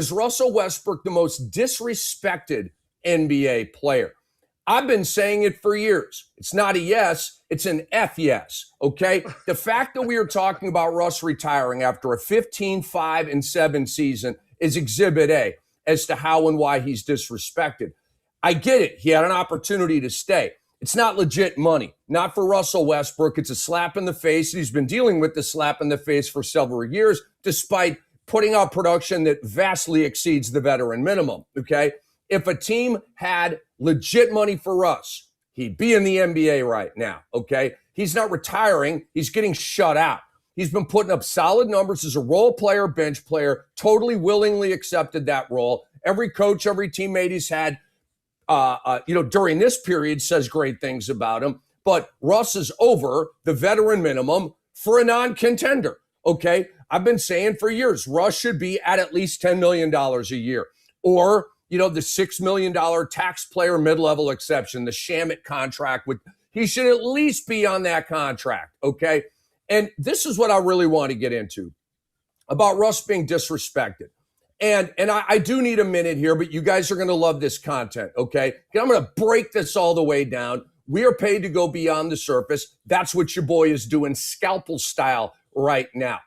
Is Russell Westbrook the most disrespected NBA player? I've been saying it for years. It's not a yes, it's an F yes, okay? The fact that we are talking about Russ retiring after a 15-5-7 season is exhibit A as to how and why he's disrespected. I get it. He had an opportunity to stay. It's not legit money. Not for Russell Westbrook. It's a slap in the face. He's been dealing with the slap in the face for several years, despite putting out production that vastly exceeds the veteran minimum, okay? If a team had legit money for Russ, he'd be in the NBA right now, okay? He's not retiring. He's getting shut out. He's been putting up solid numbers as a role player, bench player, totally willingly accepted that role. Every coach, every teammate he's had, during this period says great things about him. But Russ is over the veteran minimum for a non-contender, okay? I've been saying for years, Russ should be at least $10 million a year. Or, the $6 million taxpayer mid-level exception, the Shamit contract. He should at least be on that contract, okay? And this is what I really want to get into about Russ being disrespected. And I do need a minute here, but you guys are going to love this content, okay? I'm going to break this all the way down. We are paid to go beyond the surface. That's what your boy is doing, scalpel style right now.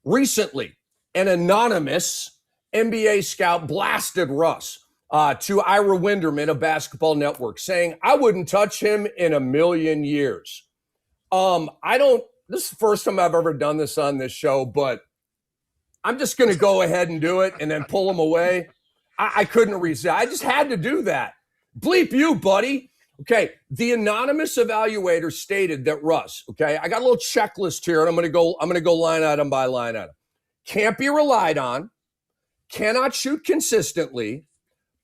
Recently, an anonymous NBA scout blasted Russ to Ira Winderman of Basketball Network, saying, I wouldn't touch him in a million years. This is the first time I've ever done this on this show, but I'm just going to go ahead and do it and then pull him away. I couldn't resist. I just had to do that. Bleep you, buddy. Okay, the anonymous evaluator stated that Russ, okay, I got a little checklist here, and I'm going to go line item by line item. Can't be relied on, cannot shoot consistently,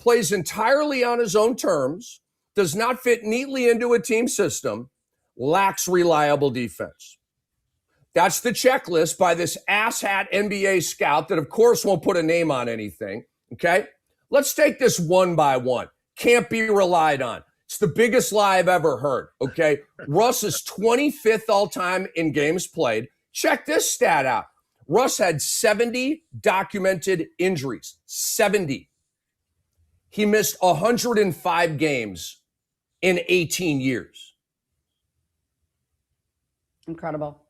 plays entirely on his own terms, does not fit neatly into a team system, lacks reliable defense. That's the checklist by this asshat NBA scout that, of course, won't put a name on anything, okay? Let's take this one by one. Can't be relied on. It's the biggest lie I've ever heard, okay? Russ is 25th all-time in games played. Check this stat out. Russ had 70 documented injuries, 70. He missed 105 games in 18 years. Incredible.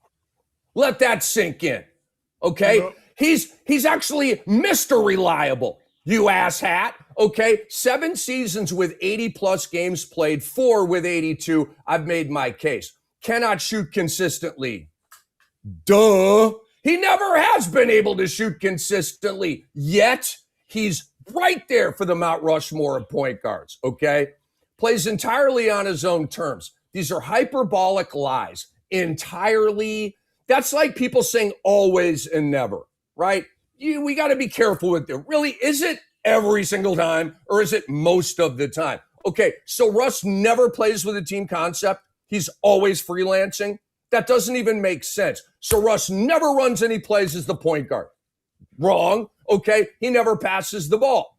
Let that sink in, okay? He's actually Mr. Reliable, you asshat, okay? 7 seasons with 80-plus games played, 4 with 82. I've made my case. Cannot shoot consistently. Duh. He never has been able to shoot consistently, yet he's right there for the Mount Rushmore of point guards, okay? Plays entirely on his own terms. These are hyperbolic lies. Entirely. That's like people saying always and never, right? We got to be careful with it. Really, is it every single time or is it most of the time? Okay, so Russ never plays with a team concept. He's always freelancing. That doesn't even make sense. So Russ never runs any plays as the point guard. Wrong. Okay, he never passes the ball.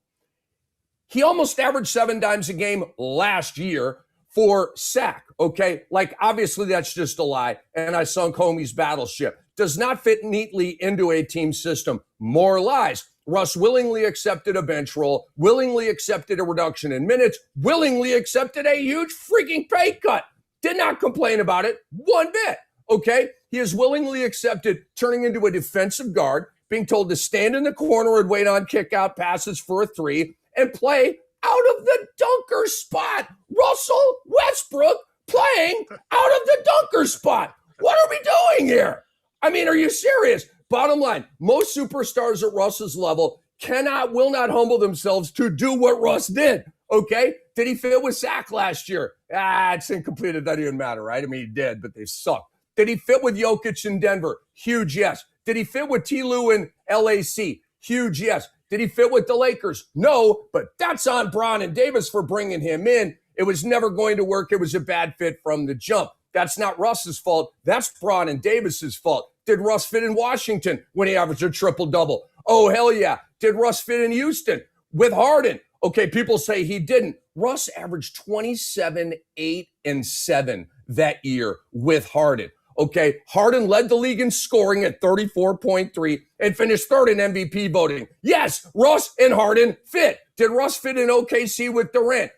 He almost averaged 7 dimes a game last year for sack, okay? Like, obviously, that's just a lie, and I sunk Homie's battleship. Does not fit neatly into a team system. More lies. Russ willingly accepted a bench role, willingly accepted a reduction in minutes, willingly accepted a huge freaking pay cut. Did not complain about it one bit, okay? He has willingly accepted turning into a defensive guard, being told to stand in the corner and wait on kick-out passes for a 3, and play out of the dunker spot. Russell Westbrook playing out of the dunker spot. What are we doing here? I mean, are you serious? Bottom line, most superstars at Russ's level will not humble themselves to do what Russ did, okay? Did he fit with Sack last year? It's incomplete. It doesn't even matter, right? I mean, he did, but they suck. Did he fit with Jokic in Denver? Huge yes. Did he fit with T-Lue in LAC? Huge yes. Did he fit with the Lakers? No, but that's on Bron and Davis for bringing him in. It was never going to work. It was a bad fit from the jump. That's not Russ's fault. That's Bron and Davis's fault. Did Russ fit in Washington when he averaged a triple-double? Oh, hell yeah. Did Russ fit in Houston with Harden? Okay, people say he didn't. Russ averaged 27, 8, and 7 that year with Harden. Okay. Harden led the league in scoring at 34.3 and finished third in MVP voting. Yes, Russ and Harden fit. Did Russ fit in OKC with Durant?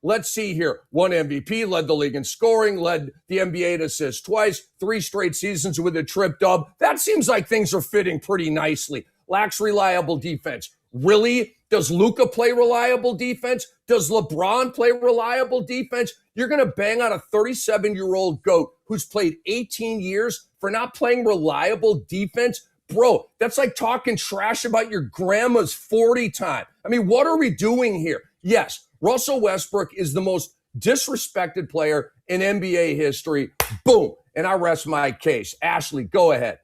Let's see here. One MVP, led the league in scoring, led the NBA in assists twice, 3 straight seasons with a trip dub. That seems like things are fitting pretty nicely. Lacks reliable defense. Really? Does Luka play reliable defense? Does LeBron play reliable defense? You're going to bang on a 37-year-old GOAT who's played 18 years for not playing reliable defense? Bro, that's like talking trash about your grandma's 40 time. I mean, what are we doing here? Yes, Russell Westbrook is the most disrespected player in NBA history. Boom. And I rest my case. Ashley, go ahead.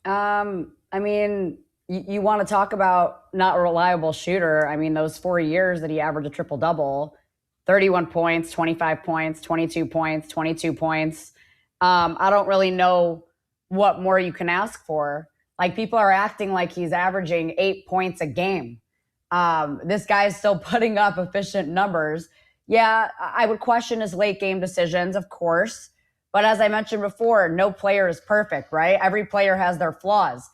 I mean, you want to talk about not a reliable shooter. I mean, those 4 years that he averaged a triple-double, 31 points, 25 points, 22 points, 22 points. I don't really know what more you can ask for. Like, people are acting like he's averaging 8 points a game. This guy's still putting up efficient numbers. Yeah, I would question his late game decisions, of course. But as I mentioned before, no player is perfect, right? Every player has their flaws.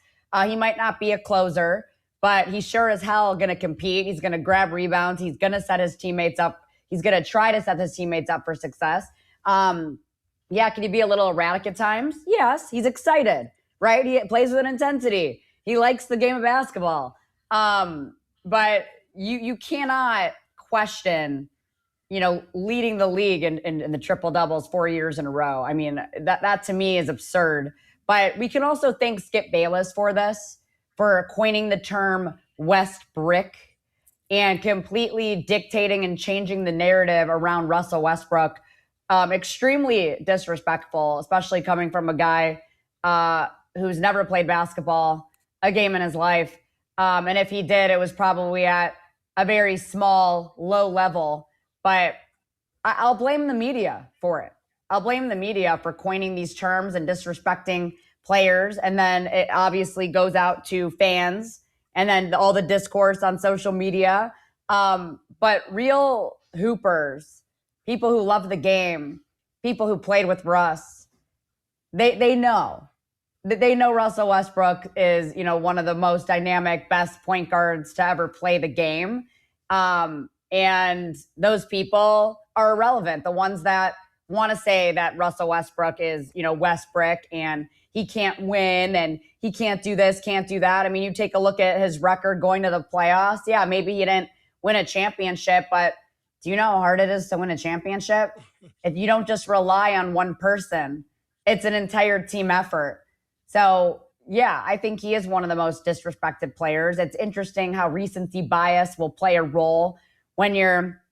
He might not be a closer, but he's sure as hell going to compete. He's going to grab rebounds. He's going to set his teammates up. He's going to try to set his teammates up for success. Yeah, can he be a little erratic at times? Yes, he's excited, right? He plays with an intensity. He likes the game of basketball. But you cannot question, leading the league in the triple doubles 4 years in a row. I mean, that to me is absurd. But we can also thank Skip Bayless for this, for coining the term Westbrook and completely dictating and changing the narrative around Russell Westbrook. Extremely disrespectful, especially coming from a guy who's never played basketball a game in his life. And if he did, it was probably at a very small, low level. But I'll blame the media for it. I'll blame the media for coining these terms and disrespecting players. And then it obviously goes out to fans and then all the discourse on social media. But real hoopers, people who love the game, people who played with Russ, they know. They know Russell Westbrook is, one of the most dynamic, best point guards to ever play the game. And those people are irrelevant. The ones that want to say that Russell Westbrook is, Westbrook and he can't win and he can't do this, can't do that. I mean, you take a look at his record going to the playoffs. Yeah, maybe he didn't win a championship, but do you know how hard it is to win a championship? If you don't just rely on one person, it's an entire team effort. So, yeah, I think he is one of the most disrespected players. It's interesting how recency bias will play a role when you're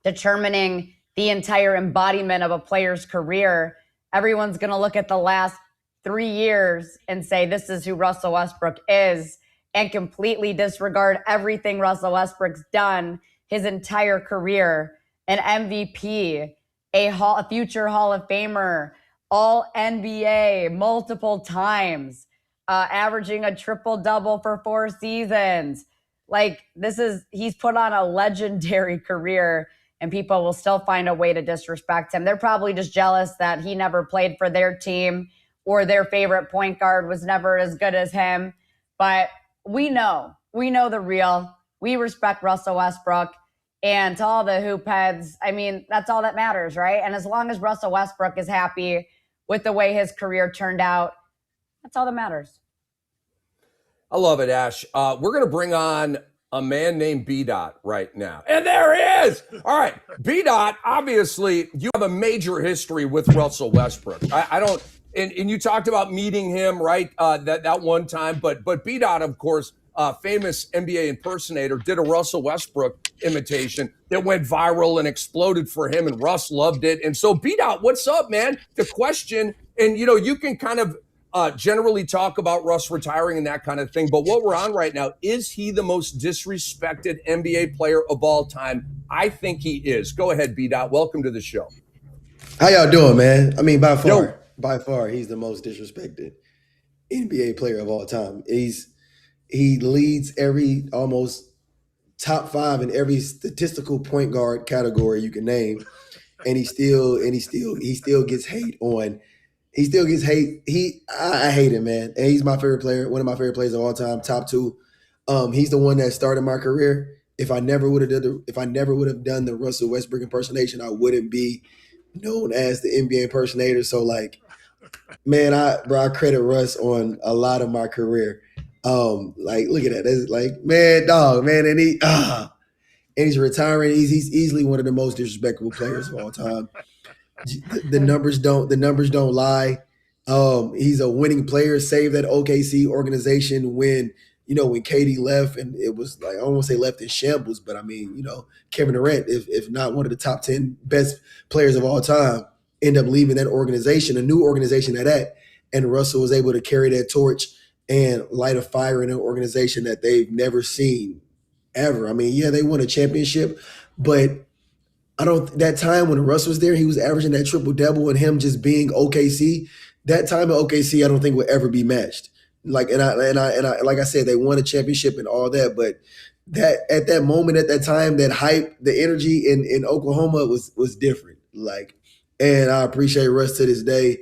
determining the entire embodiment of a player's career. Everyone's going to look at the last 3 years and say, this is who Russell Westbrook is, and completely disregard everything Russell Westbrook's done his entire career. An MVP, a future Hall of Famer, all NBA multiple times, averaging a triple-double for 4 seasons. Like, he's put on a legendary career, and people will still find a way to disrespect him. They're probably just jealous that he never played for their team or their favorite point guard was never as good as him. But we know the real. We respect Russell Westbrook. And to all the hoop heads, I mean, that's all that matters, right? And as long as Russell Westbrook is happy with the way his career turned out, that's all that matters. I love it, Ash. We're going to bring on a man named B-Dot right now. And there he is. All right. B-Dot, obviously, you have a major history with Russell Westbrook. I don't, and you talked about meeting him, right, that one time. But B-Dot, of course, famous NBA impersonator, did a Russell Westbrook imitation that went viral and exploded for him, and Russ loved it. And so, B-Dot, what's up, man? The question, and, you can kind of generally talk about Russ retiring and that kind of thing. But what we're on right now, is he the most disrespected NBA player of all time? I think he is. Go ahead, B-Dot. Welcome to the show. How y'all doing, man? I mean, by far, he's the most disrespected NBA player of all time. He leads every almost top 5 in every statistical point guard category you can name, and he still gets hate on He still gets hate. I hate him, man. And he's my favorite player, one of my favorite players of all time, top two. He's the one that started my career. If I never would have done the Russell Westbrook impersonation, I wouldn't be known as the NBA impersonator. So like, man, I credit Russ on a lot of my career. Like, look at that. That's like, man, dog, man, and he's retiring. He's easily one of the most disrespectful players of all time. The numbers don't lie. He's a winning player. Saved that OKC organization when KD left, and it was like, I don't want to say left in shambles, but I mean, Kevin Durant, if not one of the top 10 best players of all time, end up leaving that organization, a new organization at that, and Russell was able to carry that torch and light a fire in an organization that they've never seen ever. I mean, yeah, they won a championship, but that time when Russ was there, he was averaging that triple-double, and him just being OKC. That time at OKC, I don't think will ever be matched. Like, and I like I said, they won a championship and all that, but that at that moment, at that time, that hype, the energy in Oklahoma was different. Like, and I appreciate Russ to this day,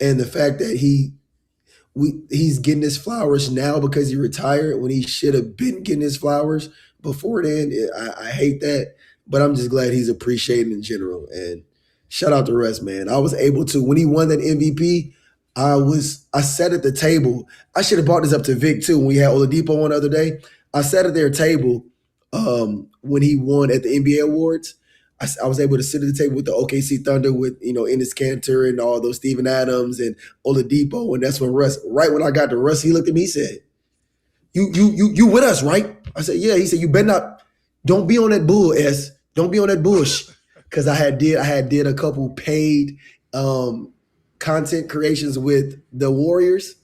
and the fact that he's getting his flowers now because he retired when he should have been getting his flowers before then. I hate that. But I'm just glad he's appreciated in general. And shout out to Russ, man. I was able to, when he won that MVP, I sat at the table. I should have brought this up to Vic too when we had Oladipo on the other day. I sat at their table when he won at the NBA Awards. I was able to sit at the table with the OKC Thunder with, Enes Kanter and all those Steven Adams and Oladipo. And that's when Russ, right when I got to Russ, he looked at me, he said, You with us, right? I said, yeah. He said, you better not, don't be on that bull, S. Don't be on that bush. Because I had did a couple paid content creations with the Warriors.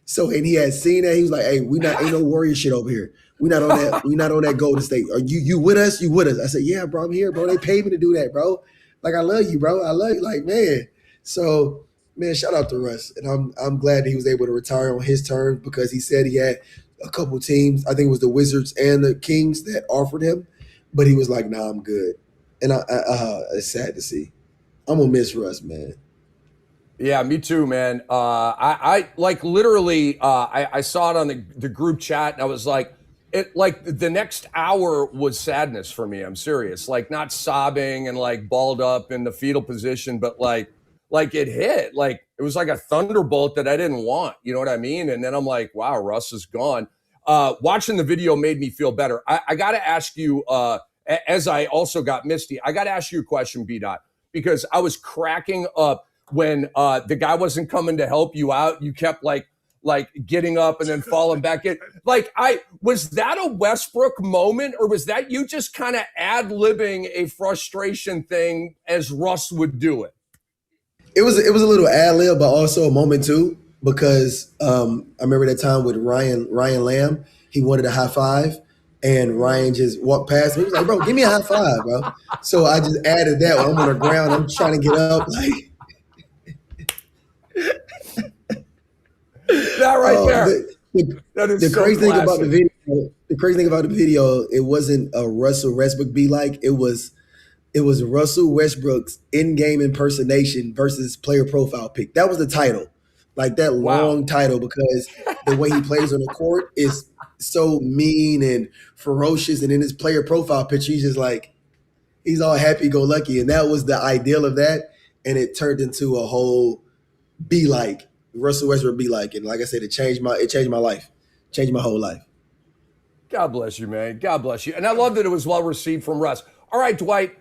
So, and he had seen that. He was like, hey, ain't no Warrior shit over here. We not on that Golden State. Are you with us? You with us? I said, yeah, bro, I'm here, bro. They paid me to do that, bro. Like, I love you, bro. I love you. Like, man. So, man, shout out to Russ. And I'm glad he was able to retire on his terms because he said he had a couple teams. I think it was the Wizards and the Kings that offered him. But he was like, nah, I'm good. And it's sad to see. I'm going to miss Russ, man. Yeah, me too, man. I like literally, I saw it on the group chat, and I was like, the next hour was sadness for me. I'm serious. Like, not sobbing and like balled up in the fetal position, but like it hit. Like, it was like a thunderbolt that I didn't want. You know what I mean? And then I'm like, wow, Russ is gone. Watching the video made me feel better. I got to ask you, as I also got misty, I got to ask you a question, B-Dot, because I was cracking up when the guy wasn't coming to help you out. You kept like getting up and then falling back in. Like, was that a Westbrook moment, or was that you just kind of ad-libbing a frustration thing as Russ would do it? It was a little ad-lib, but also a moment too. Because I remember that time with Ryan Lamb, he wanted a high five, and Ryan just walked past me. He was like, bro, give me a high five, bro. So I just added that. I'm on the ground. I'm trying to get up. Like, that right there. The crazy thing about the video, it wasn't a Russell Westbrook be like. It was Russell Westbrook's in-game impersonation versus player profile pick. That was the title. Like that long title, because the way he plays on the court is so mean and ferocious. And in his player profile picture, he's just like, he's all happy-go-lucky. And that was the ideal of that. And it turned into a whole be like, Russell Westbrook be like. And like I said, it changed my life, changed my whole life. God bless you, man. God bless you. And I love that it was well received from Russ. All right, Dwight,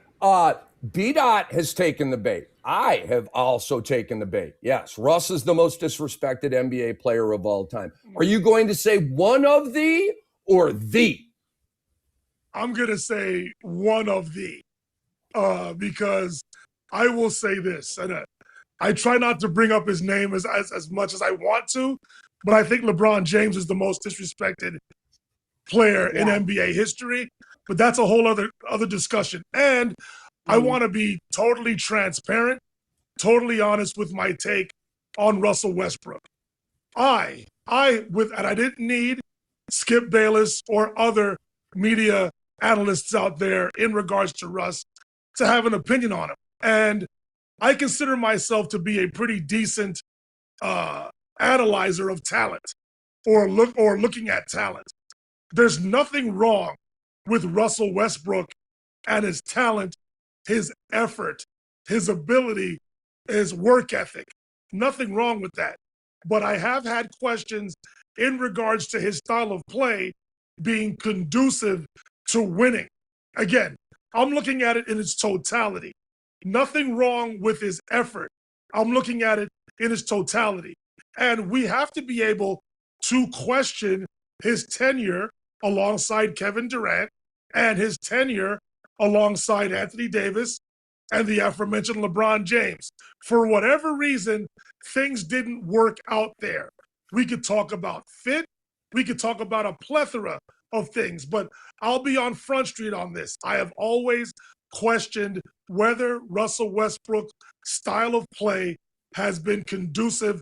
B-Dot has taken the bait. I have also taken the bait. Yes, Russ is the most disrespected NBA player of all time. Are you going to say one of the or the? I'm going to say one of the, because I will say this, and I try not to bring up his name as much as I want to, but I think LeBron James is the most disrespected player in NBA history. But that's a whole other discussion. And I want to be totally transparent, totally honest with my take on Russell Westbrook. And I didn't need Skip Bayless or other media analysts out there in regards to Russ to have an opinion on him. And I consider myself to be a pretty decent analyzer of talent or looking at talent. There's nothing wrong with Russell Westbrook and his talent, his effort, his ability, his work ethic. Nothing wrong with that. But I have had questions in regards to his style of play being conducive to winning. Again, I'm looking at it in its totality. Nothing wrong with his effort. I'm looking at it in its totality. And we have to be able to question his tenure alongside Kevin Durant and his tenure alongside Anthony Davis and the aforementioned LeBron James. For whatever reason, things didn't work out there. We could talk about fit. We could talk about a plethora of things, but I'll be on Front Street on this. I have always questioned whether Russell Westbrook's style of play has been conducive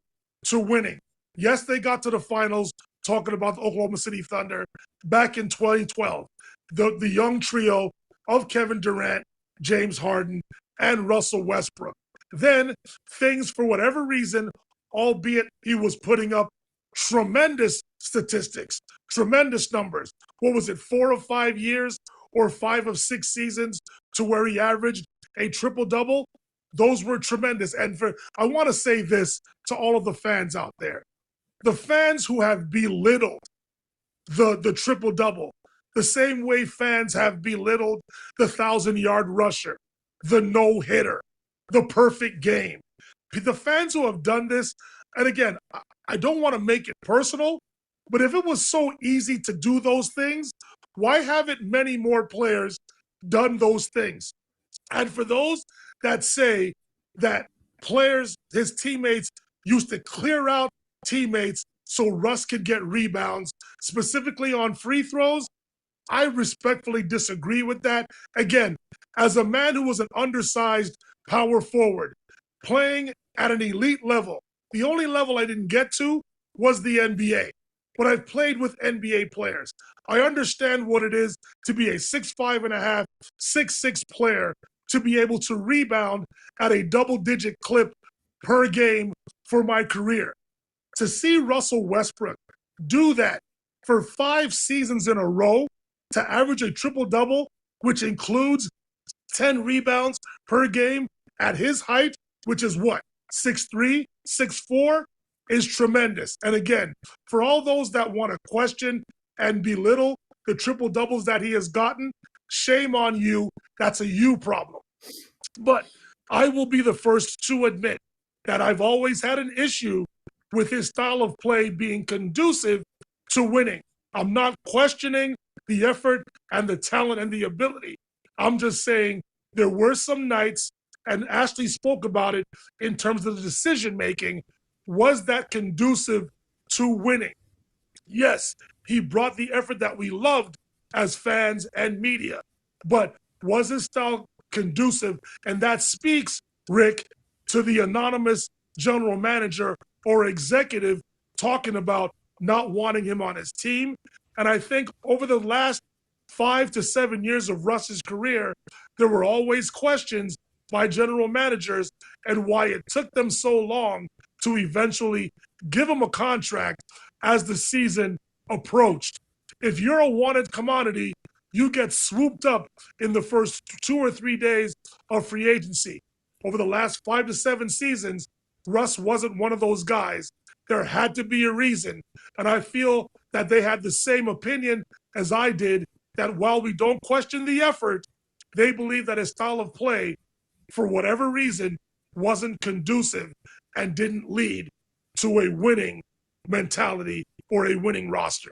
to winning. Yes, they got to the finals, talking about the Oklahoma City Thunder back in 2012. The young trio of Kevin Durant, James Harden, and Russell Westbrook. Then things, for whatever reason, albeit he was putting up tremendous statistics, tremendous numbers. What was it, 4 of 5 years or 5 of 6 seasons to where he averaged a triple-double? Those were tremendous. And I want to say this to all of the fans out there. The fans who have belittled the triple-double, the same way fans have belittled the 1,000-yard rusher, the no-hitter, the perfect game. The fans who have done this, and again, I don't want to make it personal, but if it was so easy to do those things, why haven't many more players done those things? And for those that say that players, his teammates, used to clear out teammates so Russ could get rebounds, specifically on free throws, I respectfully disagree with that. Again, as a man who was an undersized power forward, playing at an elite level, the only level I didn't get to was the NBA. But I've played with NBA players. I understand what it is to be a 6'5.5", 6'6" player, to be able to rebound at a double-digit clip per game for my career. To see Russell Westbrook do that for 5 seasons in a row, to average a triple-double, which includes 10 rebounds per game at his height, which is what, 6'3", 6'4", is tremendous. And again, for all those that want to question and belittle the triple-doubles that he has gotten, shame on you. That's a you problem. But I will be the first to admit that I've always had an issue with his style of play being conducive to winning. I'm not questioning the effort and the talent and the ability. I'm just saying there were some nights, and Ashley spoke about it in terms of the decision-making, was that conducive to winning? Yes, he brought the effort that we loved as fans and media, but was his style conducive? And that speaks, Rick, to the anonymous general manager or executive talking about not wanting him on his team. And I think over the last 5 to 7 years of Russ's career, there were always questions by general managers and why it took them so long to eventually give him a contract as the season approached. If you're a wanted commodity, you get swooped up in the first 2 or 3 days of free agency. Over the last 5 to 7 seasons, Russ wasn't one of those guys. There had to be a reason. And I feel that they had the same opinion as I did, that while we don't question the effort, they believe that his style of play, for whatever reason, wasn't conducive and didn't lead to a winning mentality or a winning roster.